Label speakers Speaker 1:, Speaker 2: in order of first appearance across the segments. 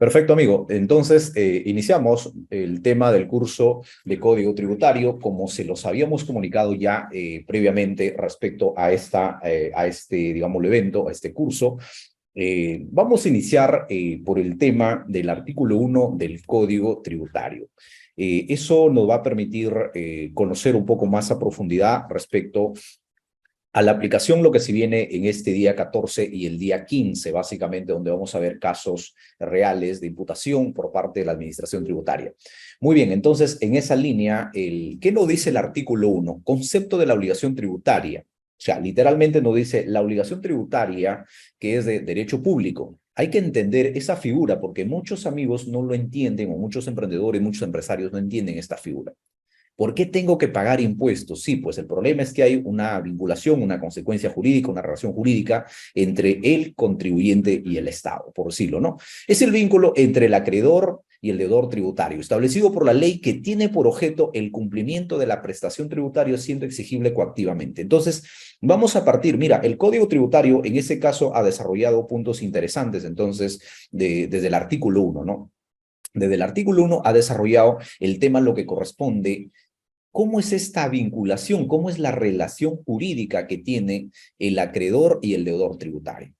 Speaker 1: Perfecto, amigo. Entonces, iniciamos el tema del curso de Código Tributario, como se los habíamos comunicado ya previamente respecto a, a este, digamos, evento, a este curso. Vamos a iniciar por el tema del artículo 1 del Código Tributario. Eso nos va a permitir conocer un poco más a profundidad respecto a la aplicación, lo que se viene en este día 14 y el día 15, básicamente, donde vamos a ver casos reales de imputación por parte de la Administración Tributaria. Muy bien, entonces, en esa línea, ¿qué nos dice el artículo 1? Concepto de la obligación tributaria. O sea, literalmente nos dice la obligación tributaria, que es de derecho público. Hay que entender esa figura porque muchos amigos no lo entienden, o muchos emprendedores, muchos empresarios no entienden esta figura. ¿Por qué tengo que pagar impuestos? Sí, pues el problema es que hay una vinculación, una consecuencia jurídica, una relación jurídica entre el contribuyente y el Estado, por decirlo, ¿no? Es el vínculo entre el acreedor y el deudor tributario, establecido por la ley que tiene por objeto el cumplimiento de la prestación tributaria siendo exigible coactivamente. Entonces, vamos a partir, mira, el Código Tributario en ese caso ha desarrollado puntos interesantes, entonces, desde el artículo 1, ¿no? Desde el artículo 1 ha desarrollado el tema lo que corresponde. ¿Cómo es esta vinculación? ¿Cómo es la relación jurídica que tiene el acreedor y el deudor tributario?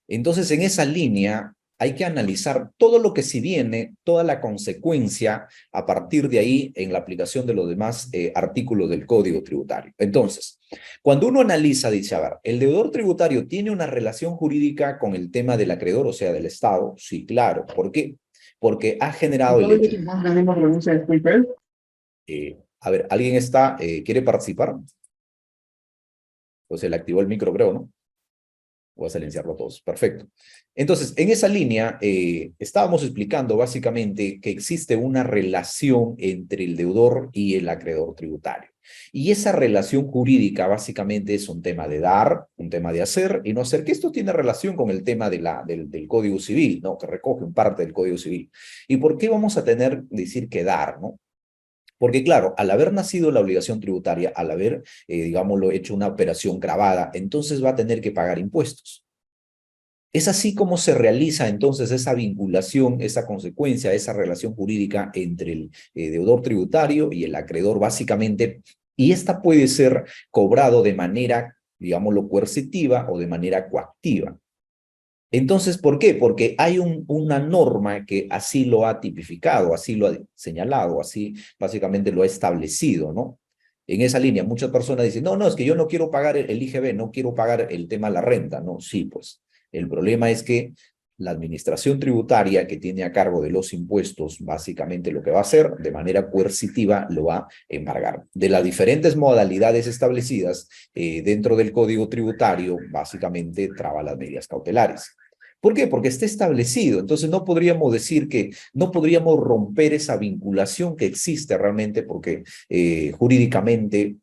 Speaker 1: Entonces, en esa línea hay que analizar todo lo que se viene, toda la consecuencia a partir de ahí en la aplicación de los demás artículos del Código Tributario. Entonces, cuando uno analiza, dice, a ver, ¿el deudor tributario tiene una relación jurídica con el tema del acreedor, o sea, del Estado? Sí, claro. ¿Por qué? Porque ha generado el hecho. A ver, ¿alguien quiere participar? Pues se le activó el micro, creo, ¿no? Voy a silenciarlo todos. Perfecto. Entonces, en esa línea, estábamos explicando básicamente que existe una relación entre el deudor y el acreedor tributario. Y esa relación jurídica básicamente es un tema de dar, un tema de hacer y no hacer, que esto tiene relación con el tema del Código Civil, ¿no? Que recoge un parte del Código Civil. ¿Y por qué vamos a decir que dar, ¿no? Porque claro, al haber nacido la obligación tributaria, al haber, digámoslo, hecho una operación gravada, entonces va a tener que pagar impuestos. Es así como se realiza entonces esa vinculación, esa consecuencia, esa relación jurídica entre el deudor tributario y el acreedor básicamente, y esta puede ser cobrado de manera, digámoslo, coercitiva o de manera coactiva. Entonces, ¿por qué? Porque hay una norma que así lo ha tipificado, así lo ha señalado, así básicamente lo ha establecido, ¿no? En esa línea, muchas personas dicen, no, es que yo no quiero pagar el IGB, no quiero pagar el tema de la renta, ¿no? Sí, pues, el problema es que la administración tributaria que tiene a cargo de los impuestos, básicamente lo que va a hacer de manera coercitiva lo va a embargar. De las diferentes modalidades establecidas dentro del Código Tributario, básicamente traba las medidas cautelares. ¿Por qué? Porque está establecido. Entonces no podríamos decir no podríamos romper esa vinculación que existe realmente porque jurídicamente,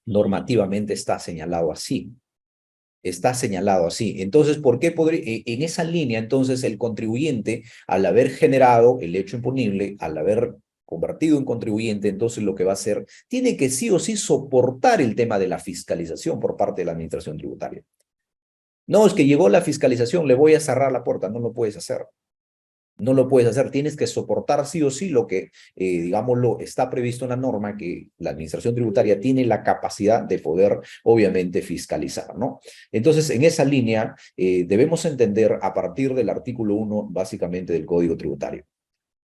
Speaker 1: normativamente está señalado así. Está señalado así. Entonces, ¿por qué en esa línea, entonces, el contribuyente, al haber generado el hecho imponible, al haber convertido en contribuyente, entonces lo que va a hacer, tiene que sí o sí soportar el tema de la fiscalización por parte de la administración tributaria? No, es que llegó la fiscalización, le voy a cerrar la puerta. No lo puedes hacer. No lo puedes hacer. Tienes que soportar sí o sí lo que, digámoslo, está previsto en la norma que la administración tributaria tiene la capacidad de poder, obviamente, fiscalizar, ¿no? Entonces, en esa línea, debemos entender a partir del artículo 1, básicamente, del Código Tributario.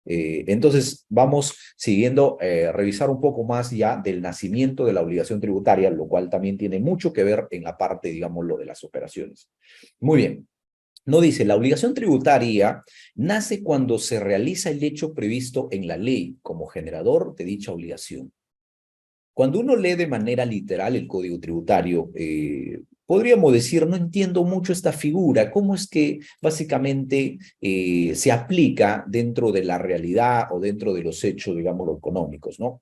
Speaker 1: Entonces, vamos siguiendo, revisar un poco más ya del nacimiento de la obligación tributaria, lo cual también tiene mucho que ver en la parte, digamos, lo de las operaciones. Muy bien. No dice, la obligación tributaria nace cuando se realiza el hecho previsto en la ley como generador de dicha obligación. Cuando uno lee de manera literal el Código Tributario, podríamos decir, no entiendo mucho esta figura, cómo es que básicamente se aplica dentro de la realidad o dentro de los hechos, digamos, económicos, ¿no?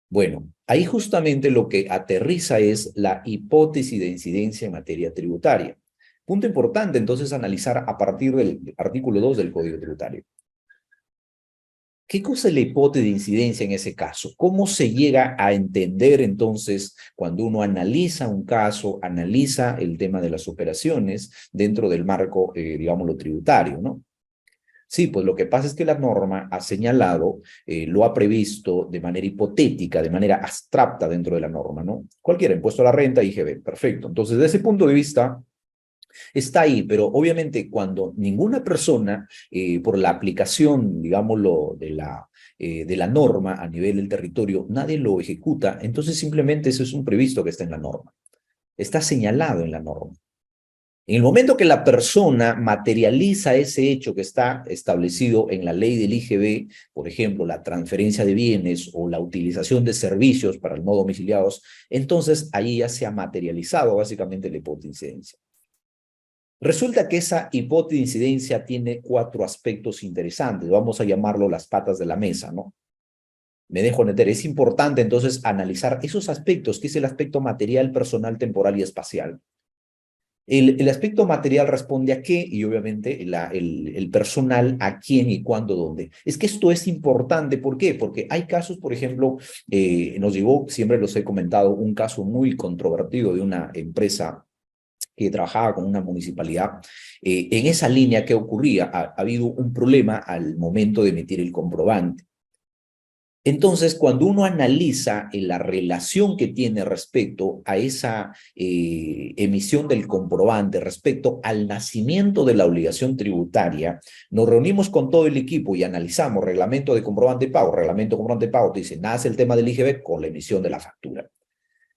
Speaker 1: Bueno, ahí justamente lo que aterriza es la hipótesis de incidencia en materia tributaria. Punto importante, entonces, analizar a partir del artículo 2 del Código Tributario. ¿Qué cosa es la hipótesis de incidencia en ese caso? ¿Cómo se llega a entender entonces cuando uno analiza un caso, analiza el tema de las operaciones dentro del marco, digámoslo, tributario, ¿no? Sí, pues lo que pasa es que la norma ha señalado, lo ha previsto de manera hipotética, de manera abstracta dentro de la norma, ¿no? Cualquiera, impuesto a la renta, IGB, perfecto. Entonces, desde ese punto de vista, está ahí, pero obviamente cuando ninguna persona, por la aplicación, digámoslo, de la norma a nivel del territorio, nadie lo ejecuta, entonces simplemente eso es un previsto que está en la norma, está señalado en la norma. En el momento que la persona materializa ese hecho que está establecido en la ley del IGB, por ejemplo, la transferencia de bienes o la utilización de servicios para el modo domiciliados, entonces ahí ya se ha materializado básicamente la hipoteincidencia. Resulta que esa hipoteincidencia tiene 4 aspectos interesantes, vamos a llamarlo las patas de la mesa, ¿no? Me dejo meter, es importante entonces analizar esos aspectos, que es el aspecto material, personal, temporal y espacial. El aspecto material responde a qué y obviamente el personal a quién y cuándo, dónde. Es que esto es importante, ¿por qué? Porque hay casos, por ejemplo, nos llegó, siempre los he comentado, un caso muy controvertido de una empresa que trabajaba con una municipalidad. En esa línea, ¿qué ocurría? Ha habido un problema al momento de emitir el comprobante. Entonces, cuando uno analiza la relación que tiene respecto a esa emisión del comprobante, respecto al nacimiento de la obligación tributaria, nos reunimos con todo el equipo y analizamos reglamento de comprobante de pago. Reglamento de comprobante de pago te dice, nace el tema del IGB con la emisión de la factura.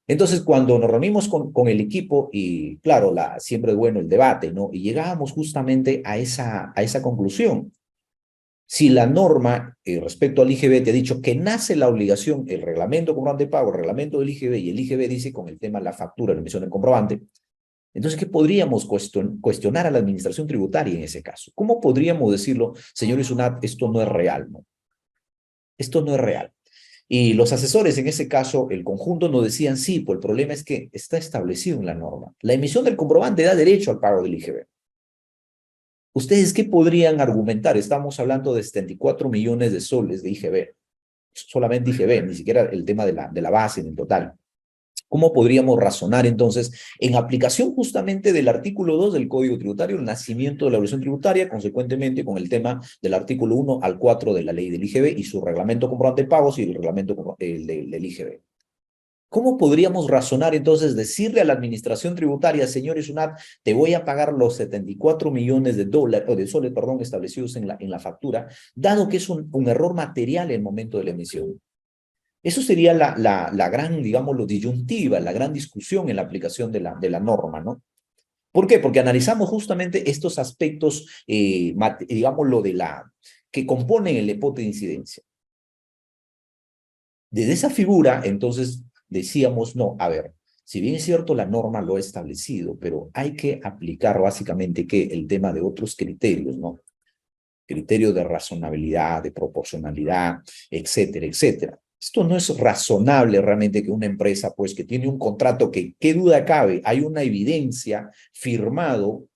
Speaker 1: Entonces, cuando nos reunimos con el equipo, y claro, siempre es bueno el debate, ¿no? Y llegábamos justamente a esa conclusión. Si la norma respecto al IGB te ha dicho que nace la obligación, el reglamento de comprobante de pago, el reglamento del IGB, y el IGB dice con el tema de la factura, la emisión del comprobante, entonces, ¿qué podríamos cuestionar a la administración tributaria en ese caso? ¿Cómo podríamos decirlo, señores UNAT, esto no es real, ¿no? Esto no es real. Y los asesores, en ese caso, el conjunto nos decían, sí, pues el problema es que está establecido en la norma. La emisión del comprobante da derecho al pago del IGB. ¿Ustedes qué podrían argumentar? Estamos hablando de 74 millones de soles de IGB, solamente IGB, ni siquiera el tema de la base en el total. ¿Cómo podríamos razonar entonces en aplicación justamente del artículo 2 del Código Tributario, el nacimiento de la obligación tributaria, consecuentemente con el tema del artículo 1 al 4 de la ley del IGB y su reglamento comprobante de pagos y el reglamento del IGB? ¿Cómo podríamos razonar entonces, decirle a la administración tributaria, señores UNAT, te voy a pagar los 74 millones de dólares, o de soles, perdón, establecidos en la factura, dado que es un error material en el momento de la emisión? Eso sería la gran, digámoslo, disyuntiva, la gran discusión en la aplicación de la norma, ¿no? ¿Por qué? Porque analizamos justamente estos aspectos, digámoslo, que componen la hipótesis de incidencia. Desde esa figura, entonces, decíamos, no, a ver, si bien es cierto la norma lo ha establecido, pero hay que aplicar básicamente que el tema de otros criterios, ¿no? Criterios de razonabilidad, de proporcionalidad, etcétera, etcétera. Esto no es razonable realmente que una empresa, pues, que tiene un contrato que, ¿qué duda cabe? Hay una evidencia firmado,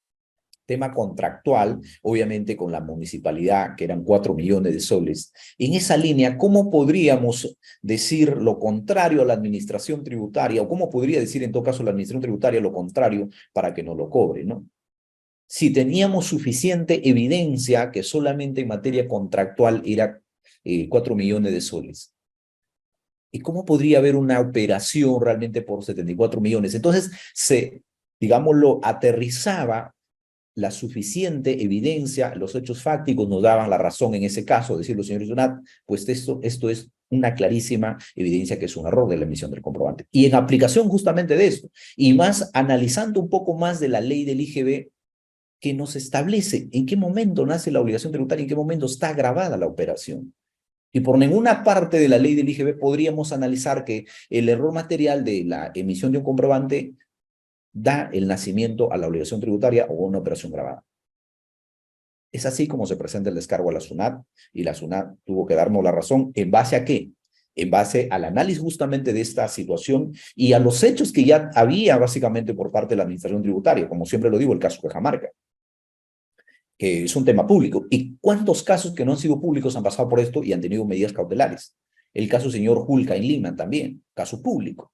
Speaker 1: tema contractual, obviamente con la municipalidad, que eran 4 millones de soles. En esa línea, ¿cómo podríamos decir lo contrario a la administración tributaria? ¿O cómo podría decir en todo caso la administración tributaria lo contrario para que no lo cobre, ¿no? Si teníamos suficiente evidencia que solamente en materia contractual era 4 millones de soles. ¿Y cómo podría haber una operación realmente por 74 millones? Entonces, digámoslo, aterrizaba la suficiente evidencia, los hechos fácticos nos daban la razón en ese caso, decirlo, señor Donat, pues esto es una clarísima evidencia que es un error de la emisión del comprobante. Y en aplicación justamente de esto, y más analizando un poco más de la ley del IGB, que nos establece en qué momento nace la obligación tributaria, en qué momento está grabada la operación. Y por ninguna parte de la ley del IGB podríamos analizar que el error material de la emisión de un comprobante da el nacimiento a la obligación tributaria o a una operación grabada. Es así como se presenta el descargo a la SUNAT, y la SUNAT tuvo que darnos la razón. ¿En base a qué? En base al análisis justamente de esta situación y a los hechos que ya había básicamente por parte de la administración tributaria, como siempre lo digo, el caso de Cajamarca, que es un tema público. ¿Y cuántos casos que no han sido públicos han pasado por esto y han tenido medidas cautelares? El caso señor Julca en Lima también, caso público.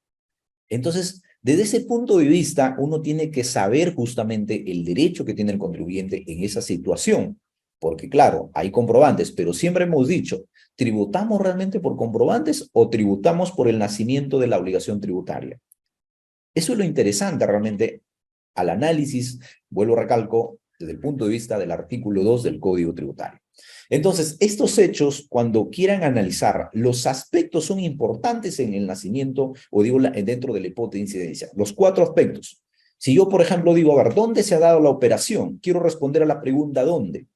Speaker 1: Entonces, desde ese punto de vista, uno tiene que saber justamente el derecho que tiene el contribuyente en esa situación. Porque claro, hay comprobantes, pero siempre hemos dicho, ¿tributamos realmente por comprobantes o tributamos por el nacimiento de la obligación tributaria? Eso es lo interesante realmente al análisis, vuelvo a recalco, desde el punto de vista del artículo 2 del Código Tributario. Entonces, estos hechos, cuando quieran analizar, los aspectos son importantes en el nacimiento, o digo, dentro de la hipótesis de incidencia. Los 4 aspectos. Si yo, por ejemplo, digo, a ver, ¿dónde se ha dado la operación? Quiero responder a la pregunta ¿dónde?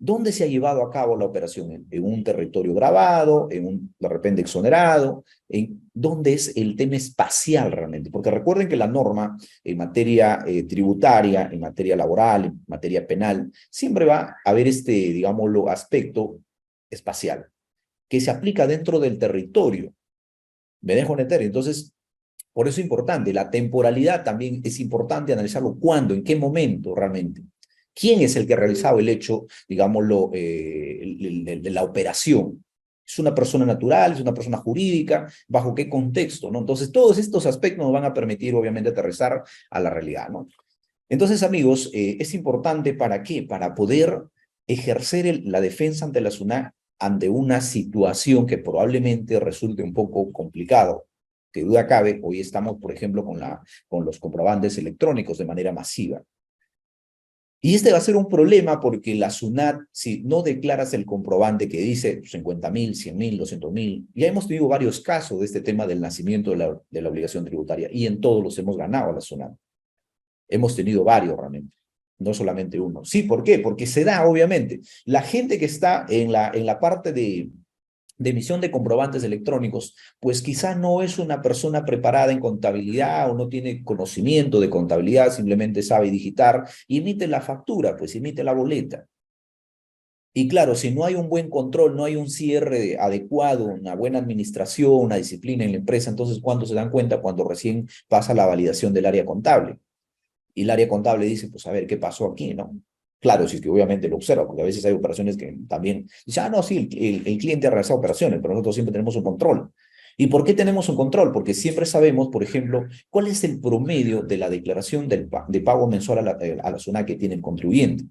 Speaker 1: ¿Dónde se ha llevado a cabo la operación? ¿En un territorio grabado? ¿En un, de repente, exonerado? ¿Dónde es el tema espacial realmente? Porque recuerden que la norma en materia tributaria, en materia laboral, en materia penal, siempre va a haber este, digámoslo, aspecto espacial, que se aplica dentro del territorio. ¿Me dejo entender? Entonces, por eso es importante. La temporalidad también es importante analizarlo. ¿Cuándo? ¿En qué momento realmente? ¿Quién es el que ha realizado el hecho, digámoslo, de la operación? ¿Es una persona natural? ¿Es una persona jurídica? ¿Bajo qué contexto? ¿No? Entonces, todos estos aspectos nos van a permitir, obviamente, aterrizar a la realidad, ¿no? Entonces, amigos, es importante ¿para qué? Para poder ejercer la defensa ante la SUNAT ante una situación que probablemente resulte un poco complicado. Que duda cabe, hoy estamos, por ejemplo, con los comprobantes electrónicos de manera masiva. Y este va a ser un problema porque la SUNAT, si no declaras el comprobante que dice 50.000, 100.000, 200.000, ya hemos tenido varios casos de este tema del nacimiento de la obligación tributaria y en todos los hemos ganado a la SUNAT. Hemos tenido varios realmente, no solamente uno. Sí, ¿por qué? Porque se da, obviamente. La gente que está en la parte de emisión de comprobantes electrónicos, pues quizá no es una persona preparada en contabilidad o no tiene conocimiento de contabilidad, simplemente sabe digitar y emite la factura, pues emite la boleta. Y claro, si no hay un buen control, no hay un cierre adecuado, una buena administración, una disciplina en la empresa, entonces, ¿cuándo se dan cuenta? Cuando recién pasa la validación del área contable. Y el área contable dice, pues a ver, ¿qué pasó aquí, no? Claro, si es que obviamente lo observa, porque a veces hay operaciones que también dice, ah, no, sí, el cliente ha realizado operaciones, pero nosotros siempre tenemos un control. ¿Y por qué tenemos un control? Porque siempre sabemos, por ejemplo, cuál es el promedio de la declaración de pago mensual a la zona que tiene el contribuyente.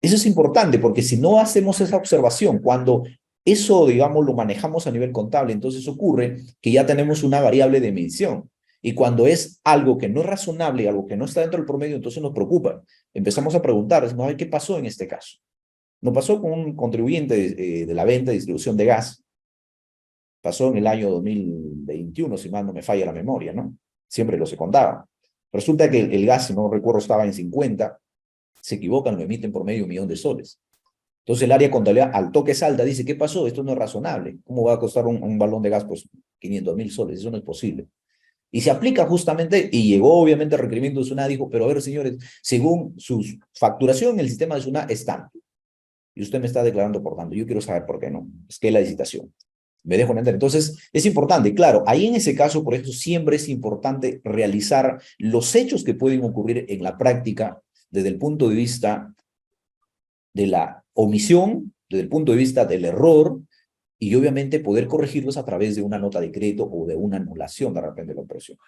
Speaker 1: Eso es importante, porque si no hacemos esa observación, cuando eso, digamos, lo manejamos a nivel contable, entonces ocurre que ya tenemos una variable de medición. Y cuando es algo que no es razonable, algo que no está dentro del promedio, entonces nos preocupa. Empezamos a preguntar, ¿no? ¿Qué pasó en este caso? Nos pasó con un contribuyente de la venta y distribución de gas. Pasó en el año 2021, si mal no me falla la memoria, ¿no? Siempre lo se contaba. Resulta que el gas, si no recuerdo, estaba en 50, se equivocan, lo emiten por medio millón de soles. Entonces el área contabilidad al toque salta, dice, ¿qué pasó? Esto no es razonable. ¿Cómo va a costar un balón de gas? Pues 500.000 soles, eso no es posible. Y se aplica justamente, y llegó obviamente el requerimiento de SUNAT, dijo, pero a ver, señores, según su facturación en el sistema de SUNAT es tanto. Y usted me está declarando por tanto. Yo quiero saber por qué no. Es que la licitación. Me dejo entender. Entonces, es importante, claro, ahí en ese caso, por eso siempre es importante realizar los hechos que pueden ocurrir en la práctica desde el punto de vista de la omisión, desde el punto de vista del error, y obviamente poder corregirlos a través de una nota de crédito o de una anulación de repente de la operación.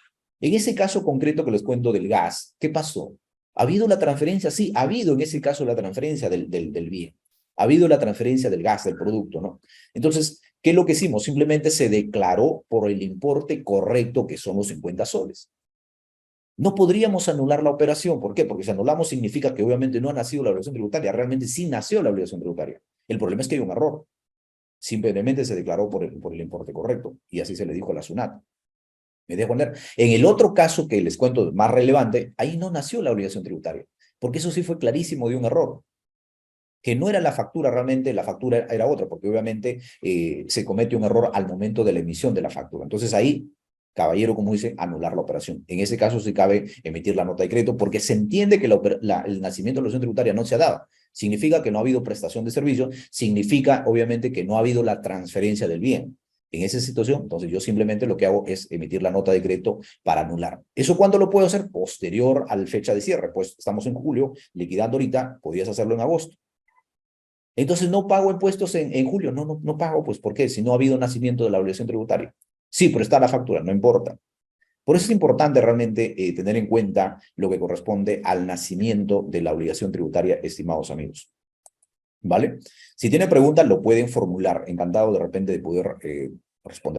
Speaker 1: En ese caso concreto que les cuento del gas, ¿qué pasó? ¿Ha habido la transferencia? Sí, ha habido en ese caso la transferencia del bien. Ha habido la transferencia del gas, del producto, ¿no? Entonces, ¿qué es lo que hicimos? Simplemente se declaró por el importe correcto que son los 50 soles. No podríamos anular la operación. ¿Por qué? Porque si anulamos significa que obviamente no ha nacido la obligación tributaria. Realmente sí nació la obligación tributaria. El problema es que hay un error. Simplemente se declaró por el importe correcto. Y así se le dijo a la SUNAT. Me dejo poner. En el otro caso que les cuento más relevante, ahí no nació la obligación tributaria. Porque eso sí fue clarísimo de un error. Que no era la factura realmente, la factura era otra, porque obviamente se comete un error al momento de la emisión de la factura. Entonces ahí, caballero, como dice, anular la operación. En ese caso sí cabe emitir la nota de crédito porque se entiende que el nacimiento de la obligación tributaria no se ha dado. Significa que no ha habido prestación de servicio, significa obviamente que no ha habido la transferencia del bien. En esa situación, entonces yo simplemente lo que hago es emitir la nota de crédito para anular. ¿Eso cuándo lo puedo hacer? Posterior a la fecha de cierre. Pues estamos en julio, liquidando ahorita, podías hacerlo en agosto. Entonces no pago impuestos en julio. No pago, pues ¿por qué? Si no ha habido nacimiento de la obligación tributaria. Sí, pero está la factura, no importa. Por eso es importante realmente tener en cuenta lo que corresponde al nacimiento de la obligación tributaria, estimados amigos. ¿vale? Si tiene preguntas, lo pueden formular. Encantado de repente de poder responder.